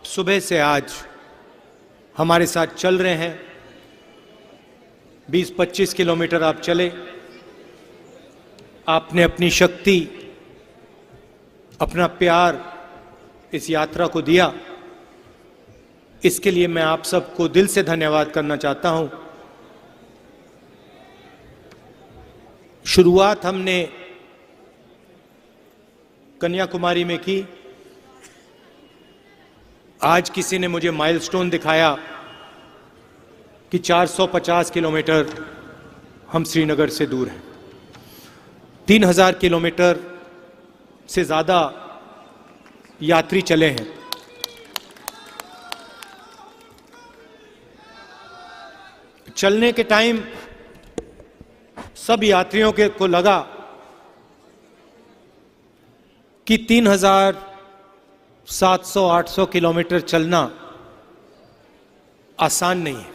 सुबह से आज हमारे साथ चल रहे हैं। 20-25 किलोमीटर आप चले, आपने अपनी शक्ति, अपना प्यार इस यात्रा को दिया। इसके लिए मैं आप सबको दिल से धन्यवाद करना चाहता हूं। शुरुआत हमने कन्याकुमारी में की। आज किसी ने मुझे माइलस्टोन दिखाया कि 450 किलोमीटर हम श्रीनगर से दूर हैं। 3000 किलोमीटर से ज़्यादा यात्री चले हैं। चलने के टाइम सब यात्रियों को लगा कि 3700-800 किलोमीटर चलना आसान नहीं है।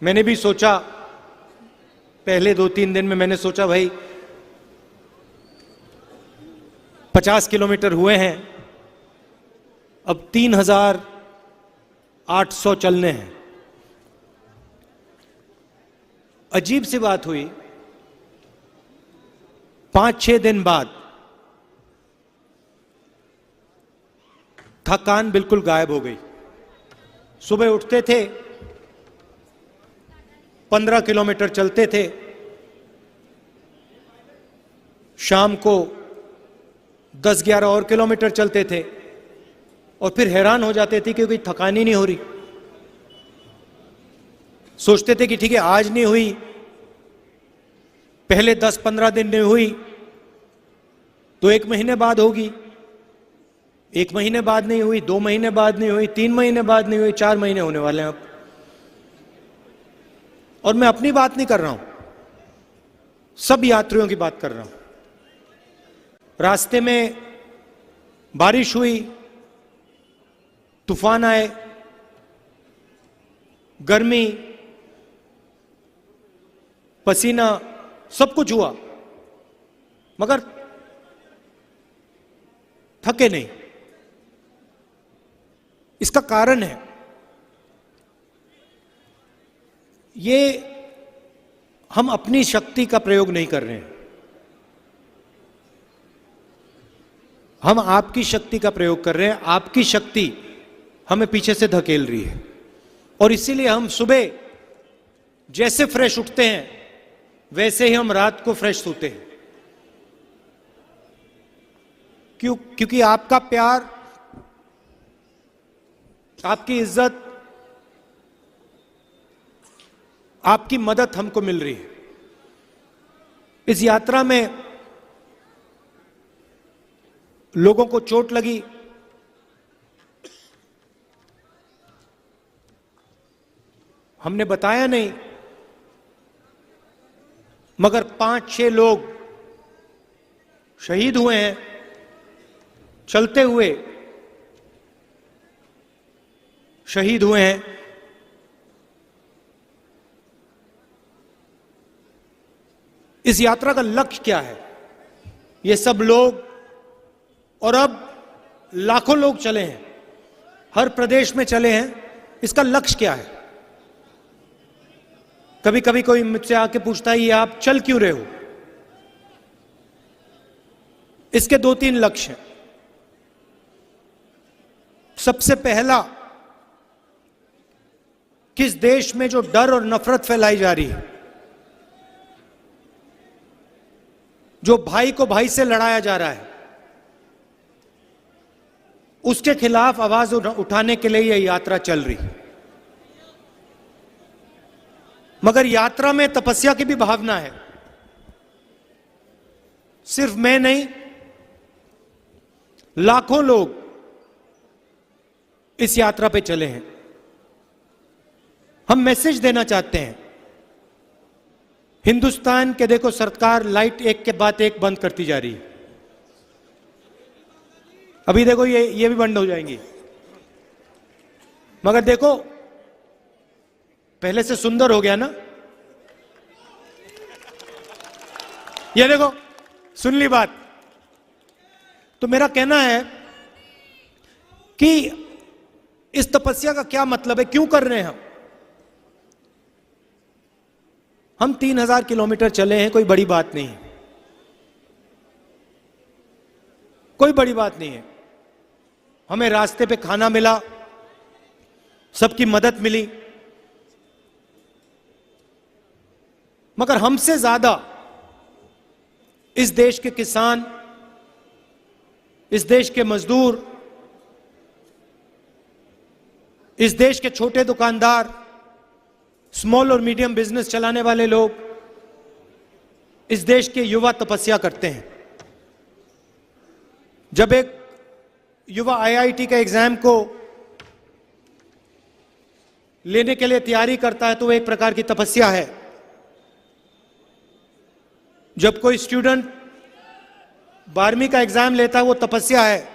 मैंने भी सोचा, पहले 2-3 दिन में मैंने सोचा भाई 50 किलोमीटर हुए हैं, अब 3800 चलने हैं। अजीब सी बात हुई, 5-6 दिन बाद थकान बिल्कुल गायब हो गई। सुबह उठते थे, 15 किलोमीटर चलते थे, शाम को 10-11 और किलोमीटर चलते थे और फिर हैरान हो जाते थे क्योंकि थकान ही नहीं हो रही। सोचते थे कि ठीक है, आज नहीं हुई, पहले 10-15 दिन नहीं हुई तो 1 महीने बाद होगी, 1 महीने बाद नहीं हुई, 2 महीने बाद नहीं हुई, 3 महीने बाद नहीं हुई, 4 महीने होने वाले हैं अब। और मैं अपनी बात नहीं कर रहा हूं, सब यात्रियों की बात कर रहा हूं। रास्ते में बारिश हुई, तूफान आए, गर्मी, पसीना, सब कुछ हुआ, मगर थके नहीं। इसका कारण है ये हम अपनी शक्ति का प्रयोग नहीं कर रहे हैं, हम आपकी शक्ति का प्रयोग कर रहे हैं। आपकी शक्ति हमें पीछे से धकेल रही है और इसीलिए हम सुबह जैसे फ्रेश उठते हैं वैसे ही हम रात को फ्रेश सोते हैं। क्योंकि आपका प्यार, आपकी इज्जत, आपकी मदद हमको मिल रही है। इस यात्रा में लोगों को चोट लगी, हमने बताया नहीं, मगर 5-6 लोग शहीद हुए हैं चलते हुए, शहीद हुए हैं। इस यात्रा का लक्ष्य क्या है? ये सब लोग और अब लाखों लोग चले हैं, हर प्रदेश में चले हैं। इसका लक्ष्य क्या है? कभी कभी कोई मुझसे आके पूछता है ये आप चल क्यों रहे हो? इसके 2-3 लक्ष्य हैं। सबसे पहला, किस देश में जो डर और नफरत फैलाई जा रही है, जो भाई को भाई से लड़ाया जा रहा है, उसके खिलाफ आवाज उठाने के लिए यह यात्रा चल रही है। मगर यात्रा में तपस्या की भी भावना है। सिर्फ मैं नहीं, लाखों लोग इस यात्रा पे चले हैं। हम मैसेज देना चाहते हैं। हिंदुस्तान के देखो, सरकार लाइट एक के बाद एक बंद करती जा रही है। अभी देखो ये भी बंद हो जाएंगी, मगर देखो पहले से सुंदर हो गया ना। ये देखो, सुन ली बात। तो मेरा कहना है कि इस तपस्या का क्या मतलब है, क्यों कर रहे हैं हम 3000 किलोमीटर चले हैं, कोई बड़ी बात नहीं है, कोई बड़ी बात नहीं है। हमें रास्ते पे खाना मिला, सबकी मदद मिली, मगर हमसे ज्यादा इस देश के किसान, इस देश के मजदूर, इस देश के छोटे दुकानदार, स्मॉल और मीडियम बिजनेस चलाने वाले लोग, इस देश के युवा तपस्या करते हैं। जब एक युवा आईआईटी का एग्जाम को लेने के लिए तैयारी करता है तो वो एक प्रकार की तपस्या है। जब कोई स्टूडेंट 12वीं का एग्जाम लेता है वो तपस्या है।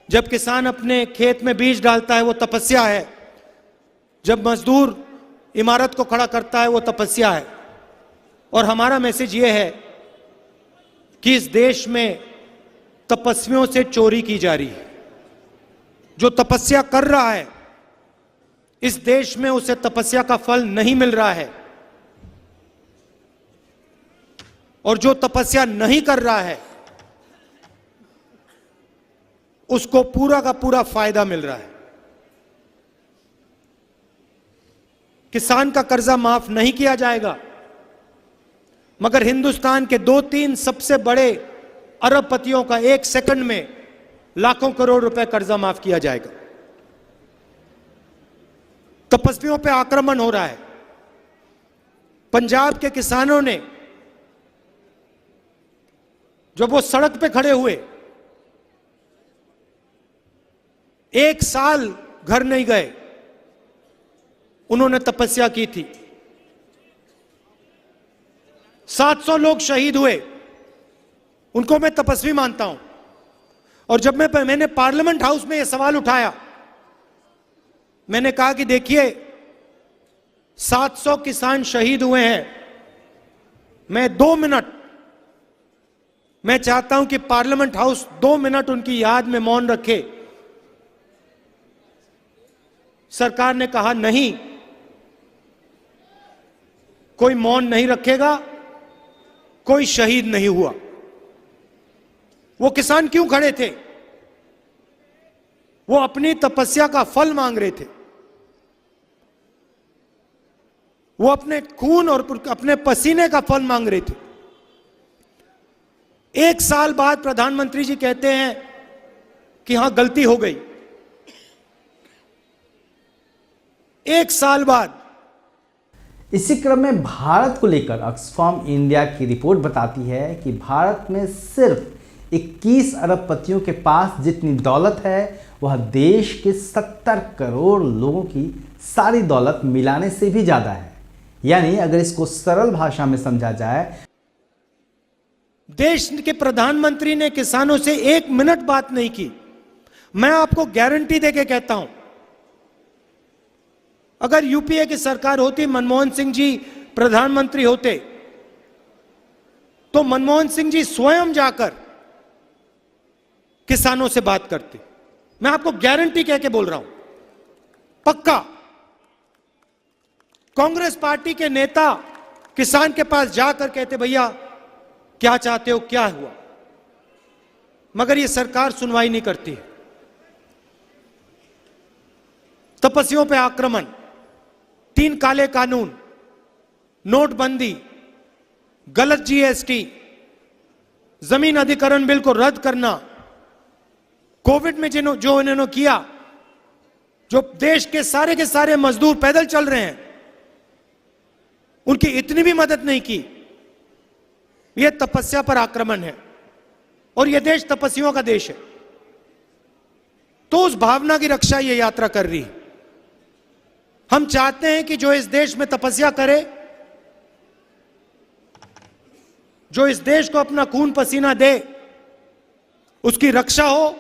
जब किसान अपने खेत में बीज डालता है वो तपस्या है। जब मजदूर इमारत को खड़ा करता है वो तपस्या है। और हमारा मैसेज ये है कि इस देश में तपस्वियों से चोरी की जा रही है। जो तपस्या कर रहा है इस देश में उसे तपस्या का फल नहीं मिल रहा है, और जो तपस्या नहीं कर रहा है उसको पूरा का पूरा फायदा मिल रहा है। किसान का कर्जा माफ नहीं किया जाएगा, मगर हिंदुस्तान के 2-3 सबसे बड़े अरबपतियों का 1 सेकंड में लाखों करोड़ रुपए कर्जा माफ किया जाएगा। तपस्वियों पे आक्रमण हो रहा है। पंजाब के किसानों ने जब वो सड़क पे खड़े हुए, 1 साल घर नहीं गए, उन्होंने तपस्या की थी। 700 लोग शहीद हुए, उनको मैं तपस्वी मानता हूं। और जब मैंने पार्लियामेंट हाउस में यह सवाल उठाया, मैंने कहा कि देखिए 700 किसान शहीद हुए हैं, मैं 2 मिनट मैं चाहता हूं कि पार्लियामेंट हाउस 2 मिनट उनकी याद में मौन रखे। सरकार ने कहा नहीं, कोई मौन नहीं रखेगा, कोई शहीद नहीं हुआ। वो किसान क्यों खड़े थे? वो अपनी तपस्या का फल मांग रहे थे। वो अपने खून और अपने पसीने का फल मांग रहे थे। 1 साल बाद प्रधानमंत्री जी कहते हैं कि हां गलती हो गई। 1 साल बाद। इसी क्रम में भारत को लेकर ऑक्सफैम इंडिया की रिपोर्ट बताती है कि भारत में सिर्फ 21 अरबपतियों के पास जितनी दौलत है वह देश के 70 करोड़ लोगों की सारी दौलत मिलाने से भी ज्यादा है। यानी अगर इसको सरल भाषा में समझा जाए, देश के प्रधानमंत्री ने किसानों से 1 मिनट बात नहीं की। मैं आपको गारंटी देके कहता हूं, अगर यूपीए की सरकार होती, मनमोहन सिंह जी प्रधानमंत्री होते, तो मनमोहन सिंह जी स्वयं जाकर किसानों से बात करते। मैं आपको गारंटी कह के बोल रहा हूं, पक्का। कांग्रेस पार्टी के नेता किसान के पास जाकर कहते भैया क्या चाहते हो, क्या हुआ, मगर यह सरकार सुनवाई नहीं करती। तपस्वियों पे आक्रमण, 3 काले कानून, नोटबंदी, गलत जीएसटी, जमीन अधिग्रहण बिल को रद्द करना, कोविड में जो इन्होंने किया, जो देश के सारे मजदूर पैदल चल रहे हैं उनकी इतनी भी मदद नहीं की। यह तपस्या पर आक्रमण है और यह देश तपस्वियों का देश है। तो उस भावना की रक्षा यह यात्रा कर रही है। हम चाहते हैं कि जो इस देश में तपस्या करे, जो इस देश को अपना खून पसीना दे, उसकी रक्षा हो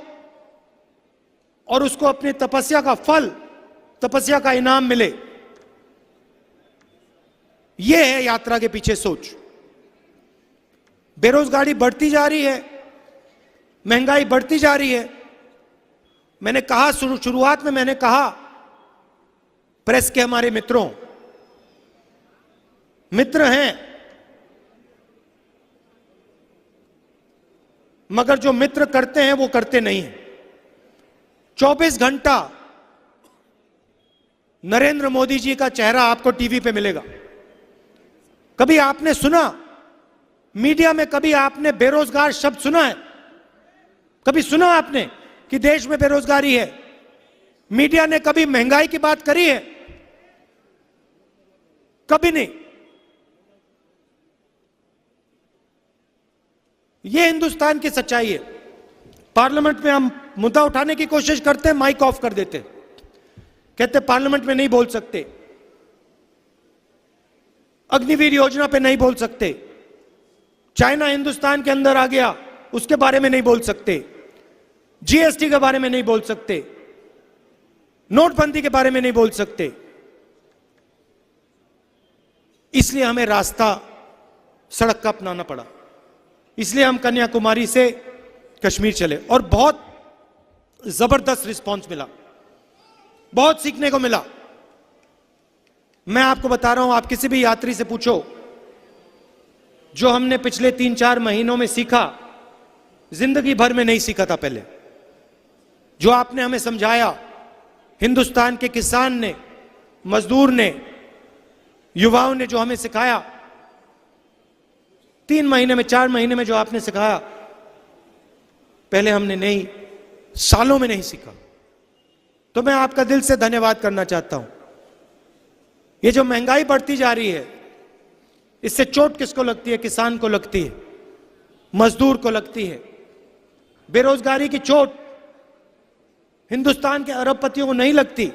और उसको अपनी तपस्या का फल, तपस्या का इनाम मिले। यह है यात्रा के पीछे सोच। बेरोजगारी बढ़ती जा रही है, महंगाई बढ़ती जा रही है, मैंने कहा, शुरुआत में मैंने कहा, प्रेस के हमारे मित्रों, मित्र हैं, मगर जो मित्र करते हैं वो करते नहीं हैं। 24 घंटा नरेंद्र मोदी जी का चेहरा आपको टीवी पे मिलेगा। कभी आपने सुना मीडिया में, कभी आपने बेरोजगार शब्द सुना है? कभी सुना आपने कि देश में बेरोजगारी है? मीडिया ने कभी महंगाई की बात करी है? कभी नहीं। यह हिंदुस्तान की सच्चाई है। पार्लियामेंट में हम मुद्दा उठाने की कोशिश करते हैं, माइक ऑफ कर देते, कहते पार्लियामेंट में नहीं बोल सकते, अग्निवीर योजना पे नहीं बोल सकते, चाइना हिंदुस्तान के अंदर आ गया उसके बारे में नहीं बोल सकते, जीएसटी के बारे में नहीं बोल सकते, नोटबंदी के बारे में नहीं बोल सकते। इसलिए हमें रास्ता सड़क का अपनाना पड़ा। इसलिए हम कन्याकुमारी से कश्मीर चले और बहुत जबरदस्त रिस्पांस मिला, बहुत सीखने को मिला। मैं आपको बता रहा हूं, आप किसी भी यात्री से पूछो, जो हमने पिछले 3-4 महीनों में सीखा, जिंदगी भर में नहीं सीखा था पहले। जो आपने हमें समझाया, हिंदुस्तान के किसान ने, मजदूर ने, युवाओं ने जो हमें सिखाया, 3 महीने में, 4 महीने में जो आपने सिखाया, पहले हमने नहीं, सालों में नहीं सीखा। तो मैं आपका दिल से धन्यवाद करना चाहता हूं। ये जो महंगाई बढ़ती जा रही है, इससे चोट किसको लगती है? किसान को लगती है, मजदूर को लगती है। बेरोजगारी की चोट हिंदुस्तान के अरबपतियों को नहीं लगती,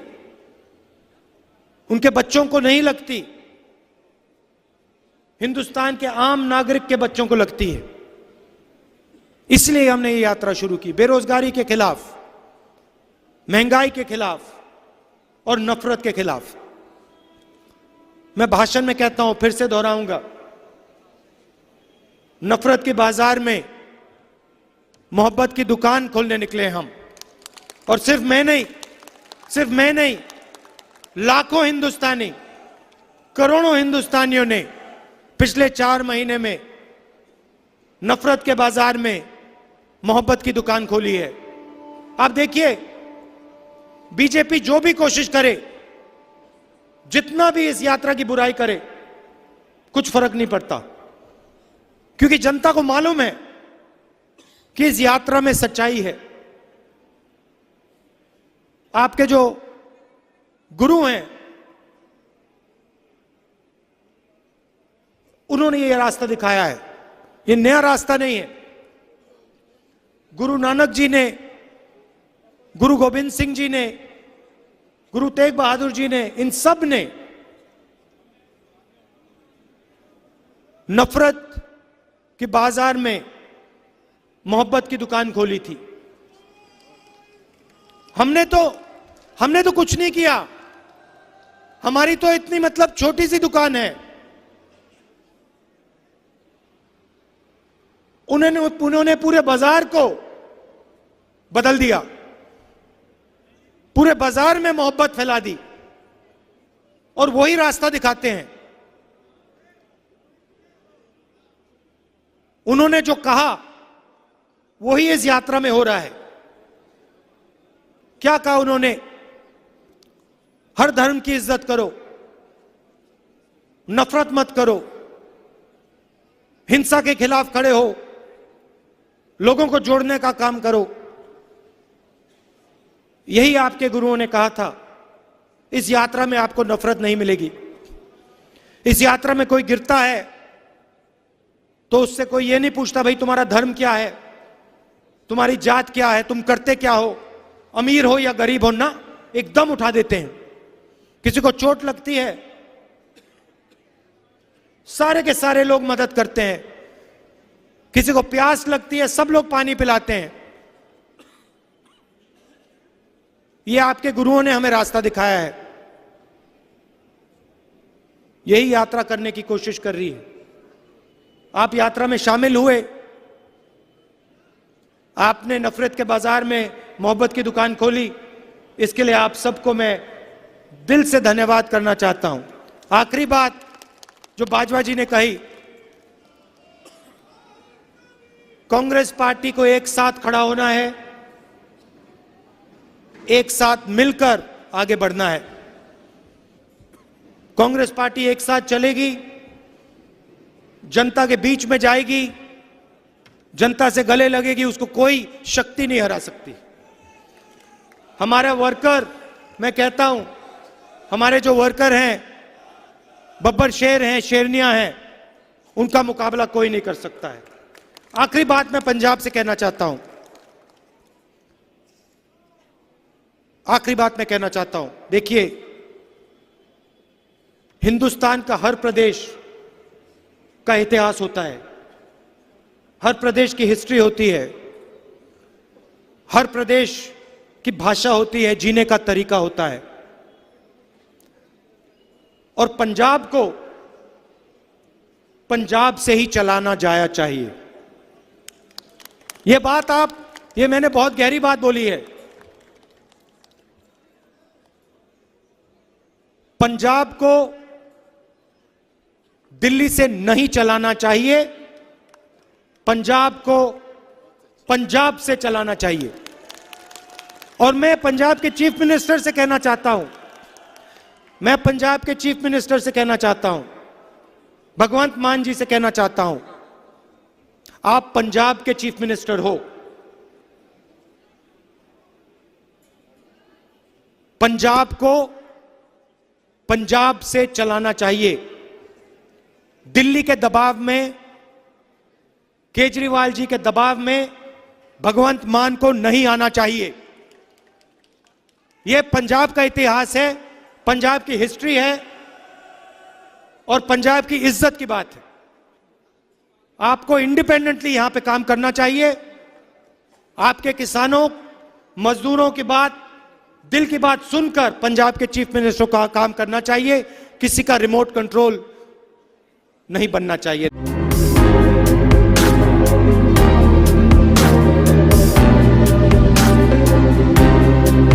उनके बच्चों को नहीं लगती, हिंदुस्तान के आम नागरिक के बच्चों को लगती है। इसलिए हमने ये यात्रा शुरू की, बेरोजगारी के खिलाफ, महंगाई के खिलाफ और नफरत के खिलाफ। मैं भाषण में कहता हूं, फिर से दोहराऊंगा, नफरत के बाजार में मोहब्बत की दुकान खोलने निकले हम। और सिर्फ मैं नहीं, लाखों हिंदुस्तानी, करोड़ों हिंदुस्तानियों ने पिछले 4 महीने में नफरत के बाजार में मोहब्बत की दुकान खोली है। आप देखिए, बीजेपी जो भी कोशिश करे, जितना भी इस यात्रा की बुराई करे, कुछ फर्क नहीं पड़ता, क्योंकि जनता को मालूम है कि इस यात्रा में सच्चाई है। आपके जो गुरु हैं, उन्होंने ये रास्ता दिखाया है, ये नया रास्ता नहीं है। गुरु नानक जी ने, गुरु गोविंद सिंह जी ने, गुरु तेग बहादुर जी ने, इन सब ने नफरत के बाजार में मोहब्बत की दुकान खोली थी। हमने तो कुछ नहीं किया, हमारी तो इतनी मतलब छोटी सी दुकान है। उन्होंने पूरे बाजार को बदल दिया, पूरे बाजार में मोहब्बत फैला दी, और वही रास्ता दिखाते हैं। उन्होंने जो कहा वही इस यात्रा में हो रहा है। क्या कहा उन्होंने? हर धर्म की इज्जत करो, नफरत मत करो, हिंसा के खिलाफ खड़े हो, लोगों को जोड़ने का काम करो। यही आपके गुरुओं ने कहा था। इस यात्रा में आपको नफरत नहीं मिलेगी। इस यात्रा में कोई गिरता है तो उससे कोई ये नहीं पूछता भाई तुम्हारा धर्म क्या है, तुम्हारी जात क्या है, तुम करते क्या हो, अमीर हो या गरीब हो, ना, एकदम उठा देते हैं। किसी को चोट लगती है, सारे के सारे लोग मदद करते हैं। किसी को प्यास लगती है, सब लोग पानी पिलाते हैं। ये आपके गुरुओं ने हमें रास्ता दिखाया है। यही यात्रा करने की कोशिश कर रही है। आप यात्रा में शामिल हुए, आपने नफरत के बाजार में मोहब्बत की दुकान खोली, इसके लिए आप सबको मैं दिल से धन्यवाद करना चाहता हूं। आखिरी बात जो बाजवा जी ने कही, कांग्रेस पार्टी को एक साथ खड़ा होना है, एक साथ मिलकर आगे बढ़ना है। कांग्रेस पार्टी एक साथ चलेगी, जनता के बीच में जाएगी, जनता से गले लगेगी, उसको कोई शक्ति नहीं हरा सकती। हमारे वर्कर, मैं कहता हूं, हमारे जो वर्कर हैं, बब्बर शेर हैं, शेरनियां हैं, उनका मुकाबला कोई नहीं कर सकता है। आखिरी बात मैं पंजाब से कहना चाहता हूं, आखिरी बात मैं कहना चाहता हूं, देखिए, हिंदुस्तान का हर प्रदेश का इतिहास होता है, हर प्रदेश की हिस्ट्री होती है, हर प्रदेश की भाषा होती है, जीने का तरीका होता है। और पंजाब को पंजाब से ही चलाना जाया चाहिए। यह बात ये मैंने बहुत गहरी बात बोली है। पंजाब को दिल्ली से नहीं चलाना चाहिए, पंजाब को पंजाब से चलाना चाहिए। और मैं पंजाब के चीफ मिनिस्टर से कहना चाहता हूं, मैं पंजाब के चीफ मिनिस्टर से कहना चाहता हूं, भगवंत मान जी से कहना चाहता हूं, आप पंजाब के चीफ मिनिस्टर हो, पंजाब को पंजाब से चलाना चाहिए। दिल्ली के दबाव में, केजरीवाल जी के दबाव में भगवंत मान को नहीं आना चाहिए। यह पंजाब का इतिहास है, पंजाब की हिस्ट्री है और पंजाब की इज्जत की बात है। आपको इंडिपेंडेंटली यहां पे काम करना चाहिए। आपके किसानों, मजदूरों की बात, दिल की बात सुनकर पंजाब के चीफ मिनिस्टर का काम करना चाहिए। किसी का रिमोट कंट्रोल नहीं बनना चाहिए।